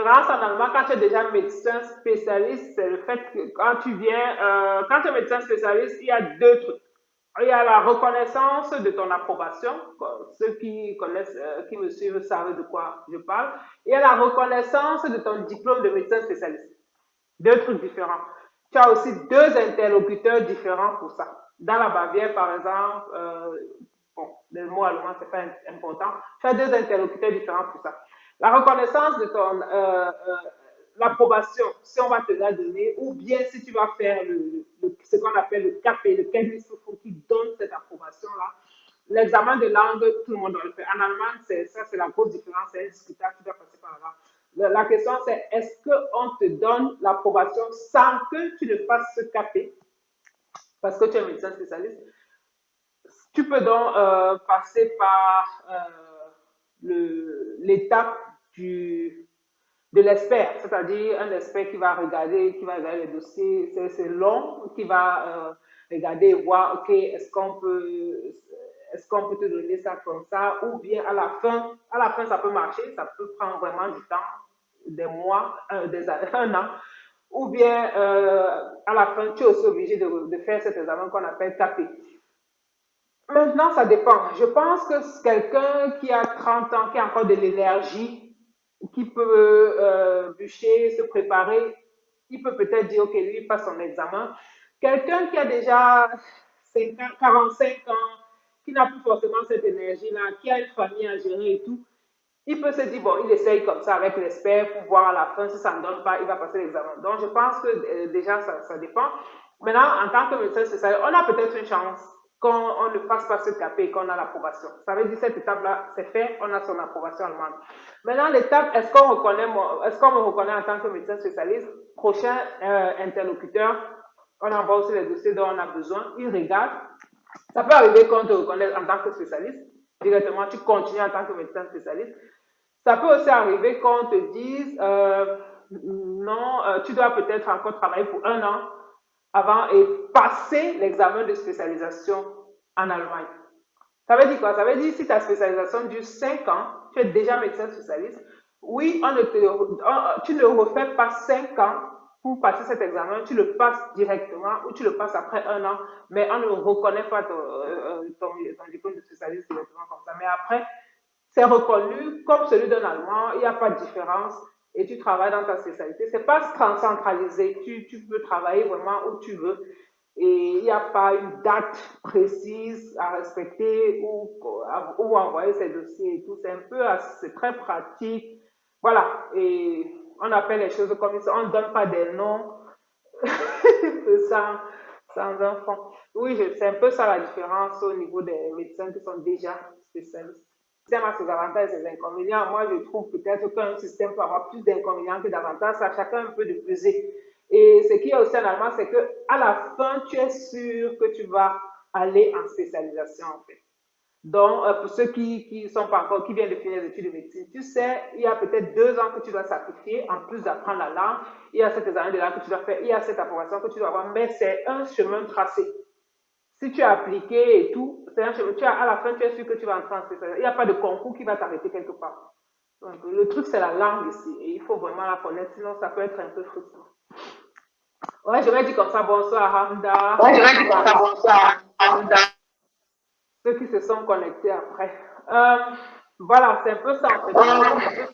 différence en allemand, quand tu es déjà médecin spécialiste, c'est le fait que quand tu es médecin spécialiste, il y a deux trucs. Il y a la reconnaissance de ton approbation. Ceux qui connaissent, qui me suivent savent de quoi je parle. Il y a la reconnaissance de ton diplôme de médecin spécialiste. Deux trucs différents. Tu as aussi deux interlocuteurs différents pour ça. Dans la Bavière, par exemple, bon, le mot allemand, c'est pas important. Tu as deux interlocuteurs différents pour ça. La reconnaissance de ton, l'approbation, si on va te la donner, ou bien si tu vas faire ce qu'on appelle le CAP, le Kenntnisprüfung qui donne cette approbation-là. L'examen de langue, tout le monde doit le faire. En Allemagne, c'est la grosse différence, c'est indiscutable, tu dois passer par là. La question, c'est est-ce qu'on te donne l'approbation sans que tu ne fasses ce CAP, parce que tu es médecin spécialiste? Tu peux donc passer par l'étape de l'expert, c'est-à-dire un expert qui va regarder les dossiers, c'est long, qui va regarder et voir, ok, est-ce qu'on peut te donner ça comme ça, ou bien à la fin ça peut marcher, ça peut prendre vraiment du temps, des mois, un an, ou bien à la fin tu es aussi obligé de faire cet examen qu'on appelle CAP. Maintenant, ça dépend. Je pense que quelqu'un qui a 30 ans, qui a encore de l'énergie, qui peut bûcher, se préparer, il peut peut-être dire, OK, lui, il passe son examen. Quelqu'un qui a déjà 45 ans, qui n'a plus forcément cette énergie-là, qui a une famille à gérer et tout, il peut se dire, bon, il essaye comme ça avec l'expert pour voir à la fin, si ça ne donne pas, il va passer l'examen. Donc, je pense que déjà, ça dépend. Maintenant, en tant que médecin spécialiste, on a peut-être une chance qu'on ne fasse pas ce CAP et qu'on a l'approbation. Ça veut dire cette étape-là, c'est fait, on a son approbation allemande. Maintenant, l'étape, est-ce qu'on me reconnaît en tant que médecin spécialiste? Prochain interlocuteur, on envoie aussi les dossiers dont on a besoin, il regarde. Ça peut arriver qu'on te reconnaisse en tant que spécialiste. Directement, tu continues en tant que médecin spécialiste. Ça peut aussi arriver qu'on te dise, non, tu dois peut-être encore travailler pour un an avant et passer l'examen de spécialisation en Allemagne. Ça veut dire quoi? Ça veut dire si ta spécialisation dure 5 ans, tu es déjà médecin spécialiste, oui, tu ne refais pas 5 ans pour passer cet examen, tu le passes directement ou tu le passes après un an, mais on ne reconnaît pas ton diplôme de spécialiste directement comme ça. Mais après, c'est reconnu comme celui d'un Allemand, il n'y a pas de différence et tu travailles dans ta spécialité. Ce n'est pas centralisé, tu peux travailler vraiment où tu veux et il n'y a pas une date précise à respecter ou envoyer ses dossiers et tout. C'est très pratique. Voilà, et on appelle les choses comme ça, on ne donne pas des noms sans, sans un fond. Oui, c'est un peu ça la différence au niveau des médecins qui sont déjà spécialistes. Le système a ses avantages et ses inconvénients. Moi, je trouve peut-être qu'un système peut avoir plus d'inconvénients que d'avantages. Ça, chacun un peu de peser. Et ce qui est aussi en allemand, c'est qu'à la fin, tu es sûr que tu vas aller en spécialisation, en fait. Donc, pour ceux qui sont pas encore, qui viennent de finir les études de médecine, tu sais, il y a peut-être 2 ans que tu dois sacrifier, en plus d'apprendre la langue, il y a cet examen de langue que tu dois faire, il y a cette approbation que tu dois avoir, mais c'est un chemin tracé. Si tu as appliqué et tout, c'est un chemin, à la fin, tu es sûr que tu vas entrer en spécialisation. Il n'y a pas de concours qui va t'arrêter quelque part. Donc, le truc, c'est la langue ici, et il faut vraiment la connaître, sinon ça peut être un peu frustrant. Ouais, je vais dire comme ça, bonsoir Hamda. Ouais, je vais dire comme ça, bonsoir Hamda. Ceux qui se sont connectés après. Voilà, c'est un peu ça en fait.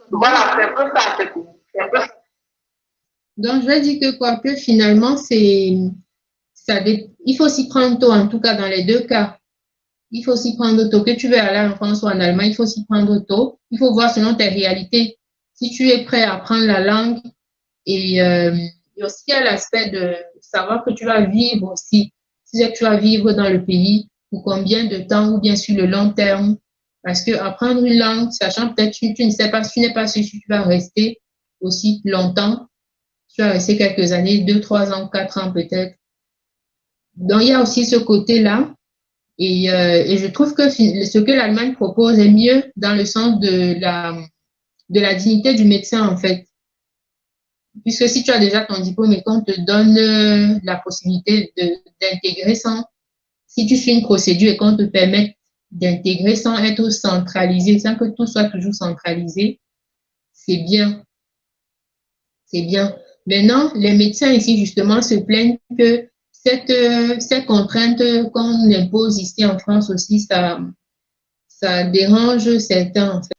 Voilà, c'est un peu ça en fait. Donc, je vais dire que quoi que finalement, il faut s'y prendre tôt, en tout cas dans les deux cas. Il faut s'y prendre tôt. Que tu veux aller en France ou en Allemagne, il faut s'y prendre tôt. Il faut voir selon tes réalités. Si tu es prêt à apprendre la langue et aussi il y a l'aspect de savoir que tu vas vivre aussi. Si tu vas vivre dans le pays, pour combien de temps ou bien sur le long terme. Parce que apprendre une langue, sachant peut-être que tu ne sais pas, tu n'es pas sûr si tu vas rester aussi longtemps. Tu vas rester quelques années, 2, 3 ans, 4 ans peut-être. Donc, il y a aussi ce côté-là. Et je trouve que ce que l'Allemagne propose est mieux dans le sens de la dignité du médecin, en fait. Puisque si tu as déjà ton diplôme et qu'on te donne la possibilité d'intégrer si tu suis une procédure et qu'on te permette d'intégrer sans être centralisé, sans que tout soit toujours centralisé, c'est bien. C'est bien. Maintenant, les médecins ici, justement, se plaignent que cette contrainte qu'on impose ici en France aussi, ça dérange certains, en fait.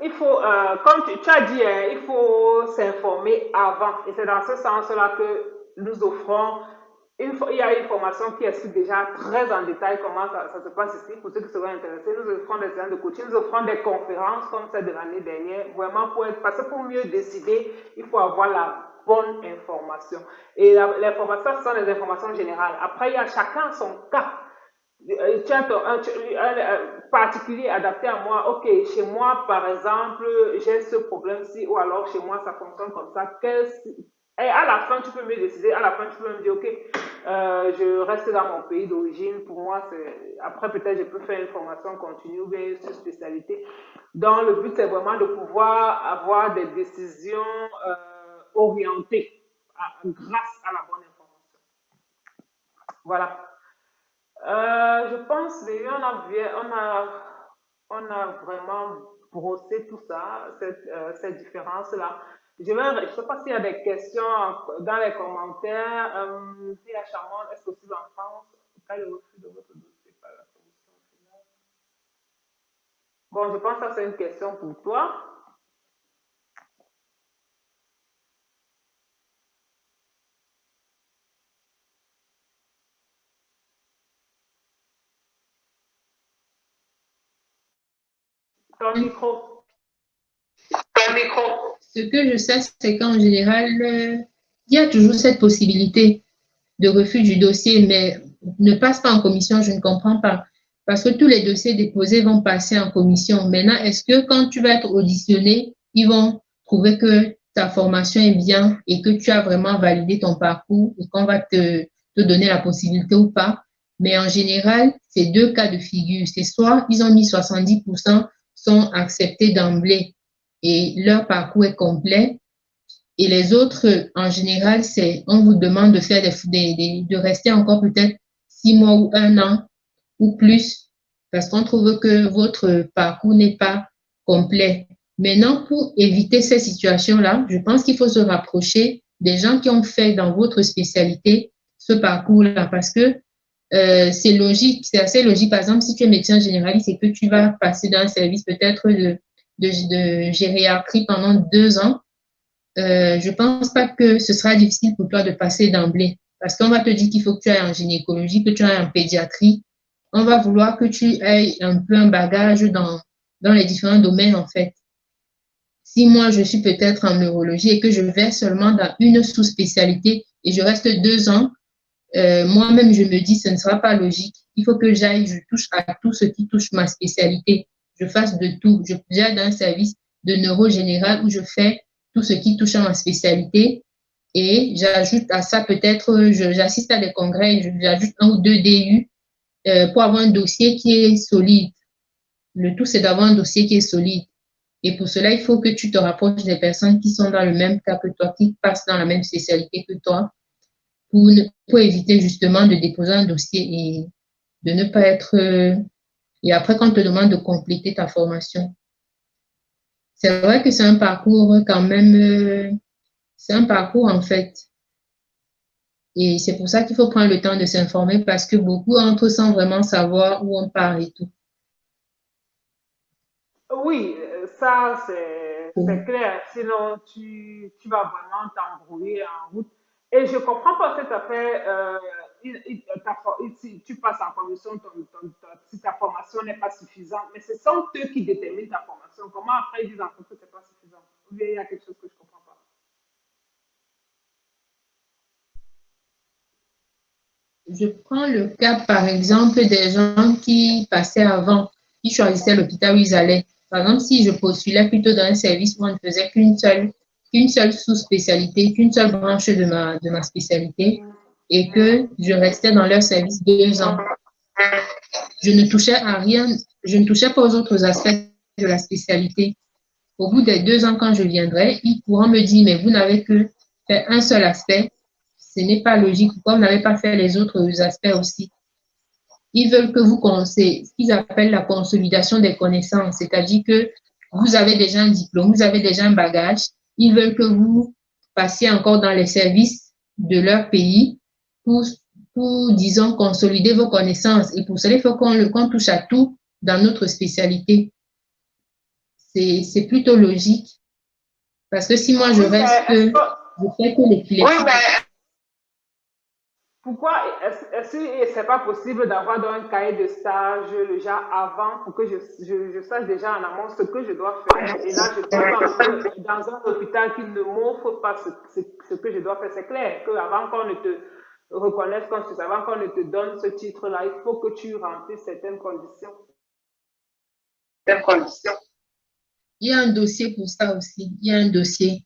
Il faut, comme tu as dit, hein, il faut s'informer avant. Et c'est dans ce sens-là que nous offrons, il y a une formation qui explique déjà très en détail comment ça se passe ici. Pour ceux qui seraient intéressés, nous offrons des séances de coaching, nous offrons des conférences comme celle de l'année dernière, vraiment parce que pour mieux décider, il faut avoir la bonne information. Et l'information, ce sont des informations générales. Après, il y a chacun son cas. Tu as un particulier adapté à moi. Ok, chez moi, par exemple, j'ai ce problème-ci, ou alors chez moi, ça fonctionne comme ça. Et à la fin, tu peux me décider. À la fin, tu peux me dire, ok, je reste dans mon pays d'origine. Pour moi, c'est. Après, peut-être, je peux faire une formation continue ou bien une spécialité. Donc, le but, c'est vraiment de pouvoir avoir des décisions orientées grâce à la bonne information. Voilà. Je pense déjà on a vraiment brossé tout ça, cette différence-là. Je ne sais pas s'il y a des questions dans les commentaires. Si la Charmante, est-ce possible en France, en cas de refus de votre dossier par la solution finale? Bon, je pense que ça c'est une question pour toi. Ton micro. Ton micro. Ce que je sais, c'est qu'en général, il y a toujours cette possibilité de refus du dossier, mais ne passe pas en commission, je ne comprends pas. Parce que tous les dossiers déposés vont passer en commission. Maintenant, est-ce que quand tu vas être auditionné, ils vont trouver que ta formation est bien et que tu as vraiment validé ton parcours et qu'on va te donner la possibilité ou pas? Mais en général, c'est deux cas de figure. C'est soit ils ont mis 70% sont acceptés d'emblée et leur parcours est complet, et les autres, en général, c'est on vous demande de faire de rester encore peut-être 6 mois ou 1 an ou plus, parce qu'on trouve que votre parcours n'est pas complet. Maintenant, pour éviter ces situations-là, je pense qu'il faut se rapprocher des gens qui ont fait dans votre spécialité ce parcours-là, parce que c'est logique, c'est assez logique. Par exemple, si tu es médecin généraliste et que tu vas passer dans un service peut-être de gériatrie pendant 2 ans, je pense pas que ce sera difficile pour toi de passer d'emblée, parce qu'on va te dire qu'il faut que tu ailles en gynécologie, que tu ailles en pédiatrie. On va vouloir que tu aies un peu un bagage dans les différents domaines, en fait. Si moi, je suis peut-être en neurologie et que je vais seulement dans une sous-spécialité et je reste 2 ans, moi-même, je me dis, ce ne sera pas logique. Il faut que j'aille, je touche à tout ce qui touche ma spécialité. Je fasse de tout. J'aille dans un service de neuro général où je fais tout ce qui touche à ma spécialité. Et j'ajoute à ça peut-être, j'assiste à des congrès, j'ajoute 1 ou 2 DU pour avoir un dossier qui est solide. Le tout, c'est d'avoir un dossier qui est solide. Et pour cela, il faut que tu te rapproches des personnes qui sont dans le même cas que toi, qui passent dans la même spécialité que toi, pour éviter justement de déposer un dossier et de ne pas être... et après, quand on te demande de compléter ta formation. C'est vrai que c'est un parcours quand même... c'est un parcours en fait. Et c'est pour ça qu'il faut prendre le temps de s'informer parce que beaucoup entrent sans vraiment savoir où on part et tout. Oui, ça c'est clair. Sinon, tu vas vraiment t'embrouiller en route. Et je comprends pas cette affaire. Si tu passes en commission, si ta formation n'est pas suffisante, mais ce sont eux qui déterminent ta formation. Comment après ils disent encore que ce n'est pas suffisant? Ou bien il y a quelque chose que je ne comprends pas. Je prends le cas, par exemple, des gens qui passaient avant, qui choisissaient l'hôpital où ils allaient. Par exemple, si je postulais plutôt dans un service où on ne faisait qu'une seule sous-spécialité, qu'une seule branche de ma spécialité, et que je restais dans leur service 2 ans, je ne touchais à rien, je ne touchais pas aux autres aspects de la spécialité. Au bout des 2 ans, quand je viendrai, ils pourront me dire, mais vous n'avez que fait un seul aspect. Ce n'est pas logique. Pourquoi vous n'avez pas fait les autres aspects aussi? Ils veulent que c'est ce qu'ils appellent la consolidation des connaissances, c'est-à-dire que vous avez déjà un diplôme, vous avez déjà un bagage. Ils veulent que vous passer encore dans les services de leur pays pour, disons, consolider vos connaissances. Et pour cela, il faut qu'on touche à tout dans notre spécialité. C'est plutôt logique. Parce que si moi, je reste, je fais que les Oui, mais pourquoi est-ce que c'est pas possible d'avoir dans un cahier de stage le genre avant pour que je sache déjà en amont ce que je dois faire et là je ne dois pas entrer dans un hôpital qui ne m'offre pas ce que je dois faire. C'est clair qu'avant qu'on ne te reconnaisse comme tu sais, avant qu'on ne te donne ce titre-là, il faut que tu remplisses certaines conditions. quelle condition? Il y a un dossier pour ça aussi. Il y a un dossier.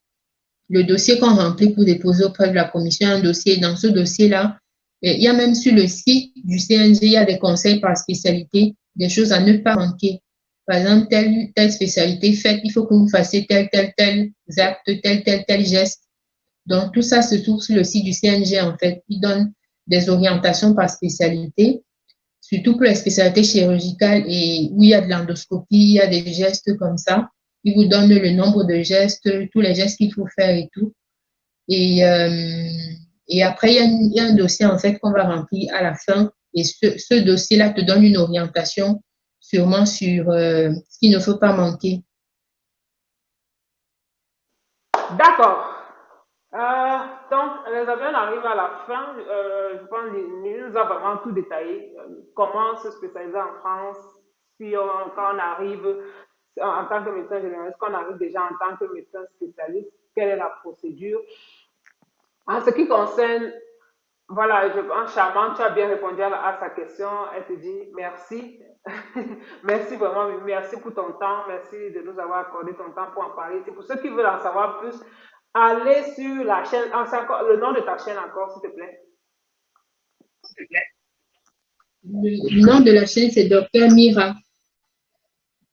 Le dossier qu'on remplit pour déposer auprès de la commission, un dossier. Dans ce dossier-là, il y a même sur le site du CNG, il y a des conseils par spécialité, des choses à ne pas manquer. Par exemple, telle spécialité faite, il faut que vous fassiez tel acte, tel geste. Donc, tout ça se trouve sur le site du CNG, en fait. Il donne des orientations par spécialité, surtout pour les spécialités chirurgicales et où il y a de l'endoscopie, il y a des gestes comme ça. Il vous donne le nombre de gestes, tous les gestes qu'il faut faire et tout. Et après, il y a un dossier en fait qu'on va remplir à la fin. Et ce dossier-là te donne une orientation sûrement sur ce qu'il ne faut pas manquer. D'accord. Donc, l'examen arrive à la fin. Je pense qu'il nous a vraiment tout détaillé. Comment se spécialiser en France, quand on arrive en tant que médecin généraliste, quand on arrive déjà en tant que médecin spécialiste, quelle est la procédure. En ce qui concerne, voilà, je pense, Charmant, tu as bien répondu à sa question. Elle te dit merci. Merci vraiment, merci pour ton temps. Merci de nous avoir accordé ton temps pour en parler. C'est pour ceux qui veulent en savoir plus, allez sur la chaîne. Le nom de ta chaîne encore, s'il te plaît. Le nom de la chaîne, c'est Dr Mira,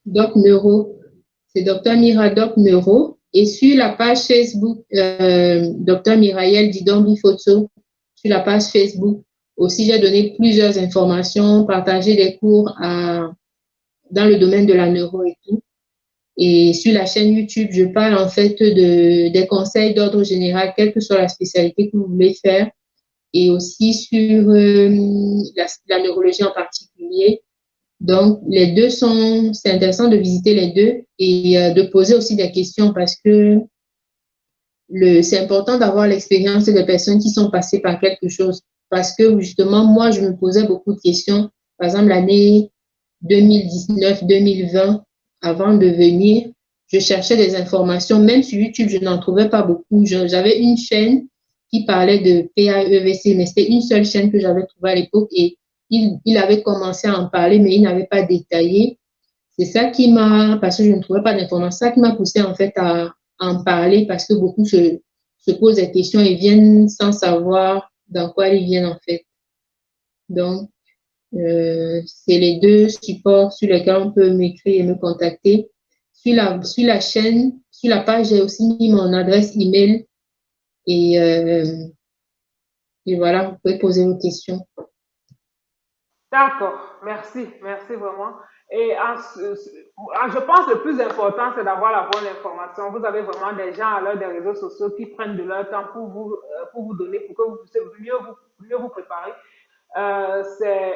Doc Neuro. C'est Dr Mira, Doc Neuro. Et sur la page Facebook, Dr Miraël Didon Photo, sur la page Facebook, aussi, j'ai donné plusieurs informations, partagé des cours dans le domaine de la neuro et tout. Et sur la chaîne YouTube, je parle en fait des conseils d'ordre général, quelle que soit la spécialité que vous voulez faire, et aussi sur la neurologie en particulier. Donc, c'est intéressant de visiter les deux et de poser aussi des questions parce que c'est important d'avoir l'expérience des personnes qui sont passées par quelque chose. Parce que justement, moi, je me posais beaucoup de questions. Par exemple, l'année 2019-2020, avant de venir, je cherchais des informations. Même sur YouTube, je n'en trouvais pas beaucoup. J'avais une chaîne qui parlait de PAEVC, mais c'était une seule chaîne que j'avais trouvée à l'époque et il avait commencé à en parler, mais il n'avait pas détaillé. C'est ça parce que je ne trouvais pas d'informations, ça qui m'a poussé en fait à en parler parce que beaucoup se posent des questions et viennent sans savoir dans quoi ils viennent en fait. Donc, c'est les deux supports sur lesquels on peut m'écrire et me contacter. Sur la chaîne, sur la page, j'ai aussi mis mon adresse email et, et voilà, vous pouvez poser vos questions. D'accord, merci vraiment. Et je pense que le plus important, c'est d'avoir la bonne information. Vous avez vraiment des gens à l'heure des réseaux sociaux qui prennent de leur temps pour vous donner, pour que vous puissiez mieux vous préparer.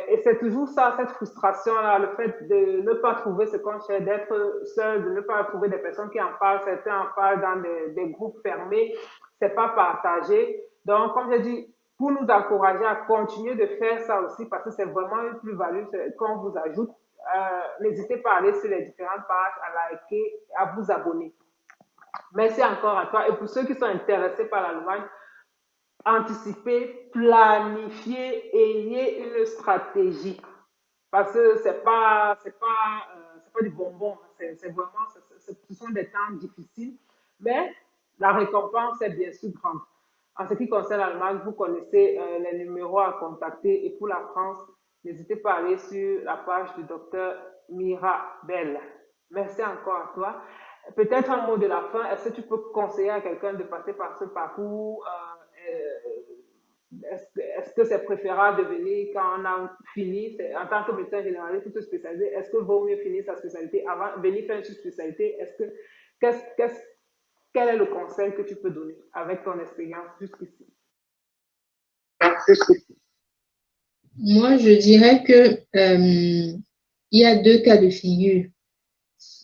Et c'est toujours ça, cette frustration-là, le fait de ne pas trouver ce qu'on cherche, d'être seul, de ne pas trouver des personnes qui en parlent, certains en parlent dans des groupes fermés, c'est pas partagé. Donc, comme j'ai dit, pour nous encourager à continuer de faire ça aussi, parce que c'est vraiment une plus-value qu'on vous ajoute, n'hésitez pas à aller sur les différentes pages, à liker, à vous abonner. Merci encore à toi. Et pour ceux qui sont intéressés par l'Allemagne, anticipez, planifiez, ayez une stratégie. Parce que c'est pas du bonbon. C'est vraiment, ce sont des temps difficiles. Mais la récompense est bien sûr grande. En ce qui concerne l'Allemagne, vous connaissez les numéros à contacter. Et pour la France, n'hésitez pas à aller sur la page du docteur Mirabel. Merci encore à toi. Peut-être un mot de la fin. Est-ce que tu peux conseiller à quelqu'un de passer par ce parcours? Est-ce que c'est préférable de venir quand on a fini, en tant que médecin généraliste, pour se spécialiser? Est-ce que vaut mieux finir sa spécialité avant, venir faire une spécialité? Qu'est-ce quel est le conseil que tu peux donner avec ton expérience jusqu'ici? Moi, je dirais que il y a deux cas de figure.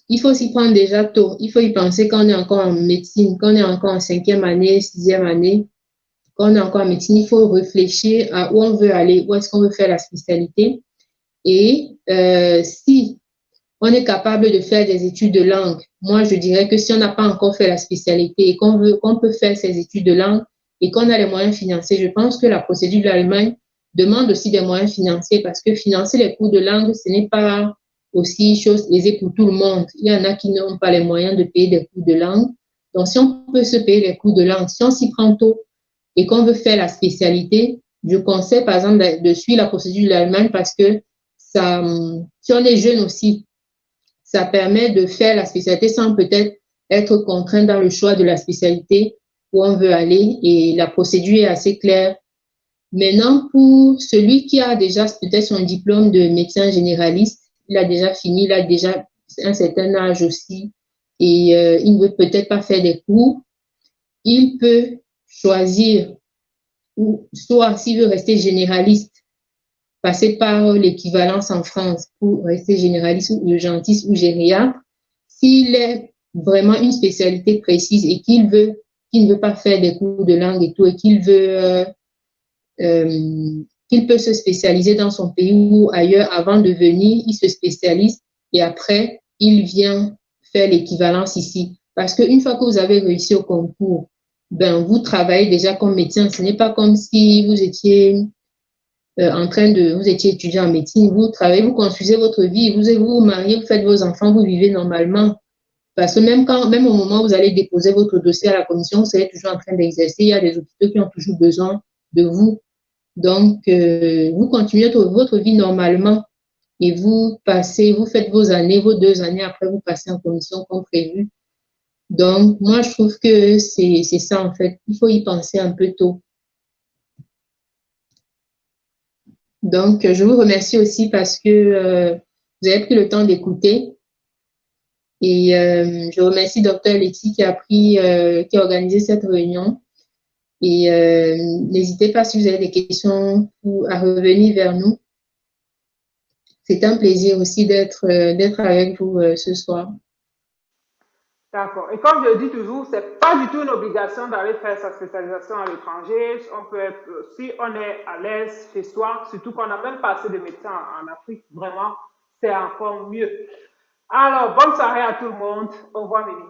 Il faut s'y prendre déjà tôt. Il faut y penser quand on est encore en médecine, quand on est encore en 5e année, 6e année, quand on est encore en médecine. Il faut réfléchir à où on veut aller, où est-ce qu'on veut faire la spécialité. Et si on est capable de faire des études de langue, moi, je dirais que si on n'a pas encore fait la spécialité et qu'on peut faire ces études de langue et qu'on a les moyens financiers, je pense que la procédure de l'Allemagne demande aussi des moyens financiers parce que financer les cours de langue, ce n'est pas aussi chose aisée pour tout le monde. Il y en a qui n'ont pas les moyens de payer des cours de langue. Donc, si on peut se payer les cours de langue, si on s'y prend tôt et qu'on veut faire la spécialité, je conseille par exemple de suivre la procédure de l'Allemagne parce que ça, si on est jeune aussi, ça permet de faire la spécialité sans peut-être être contraint dans le choix de la spécialité où on veut aller et la procédure est assez claire. Maintenant, pour celui qui a déjà peut-être son diplôme de médecin généraliste, il a déjà fini, il a déjà un certain âge aussi et il ne veut peut-être pas faire des cours, il peut choisir, ou soit s'il veut rester généraliste, passer par l'équivalence en France pour rester généraliste ou urgentiste ou gériatre. S'il est vraiment une spécialité précise et qu'il ne veut pas faire des cours de langue et tout, et qu'il peut se spécialiser dans son pays ou ailleurs avant de venir, il se spécialise et après, il vient faire l'équivalence ici. Parce qu'une fois que vous avez réussi au concours, ben, vous travaillez déjà comme médecin. Ce n'est pas comme si vous étiez vous étiez étudiant en médecine, vous travaillez, vous construisez votre vie, vous mariez, vous faites vos enfants, vous vivez normalement. Parce que même au moment où vous allez déposer votre dossier à la commission, vous serez toujours en train d'exercer. Il y a des hôpitaux qui ont toujours besoin de vous. Donc, vous continuez votre vie normalement et vous faites vos années, vos 2 années, après vous passez en commission comme prévu. Donc, moi, je trouve que c'est ça en fait. Il faut y penser un peu tôt. Donc, je vous remercie aussi parce que vous avez pris le temps d'écouter. Et je remercie Dr. Letty qui a organisé cette réunion. Et n'hésitez pas si vous avez des questions à revenir vers nous. C'est un plaisir aussi d'être avec vous ce soir. D'accord. Et comme je dis toujours, c'est pas du tout une obligation d'aller faire sa spécialisation à l'étranger. On peut être, si on est à l'aise chez soi, surtout qu'on n'a même pas assez de médecins en Afrique, vraiment, c'est encore mieux. Alors, bonne soirée à tout le monde. Au revoir, Mélie.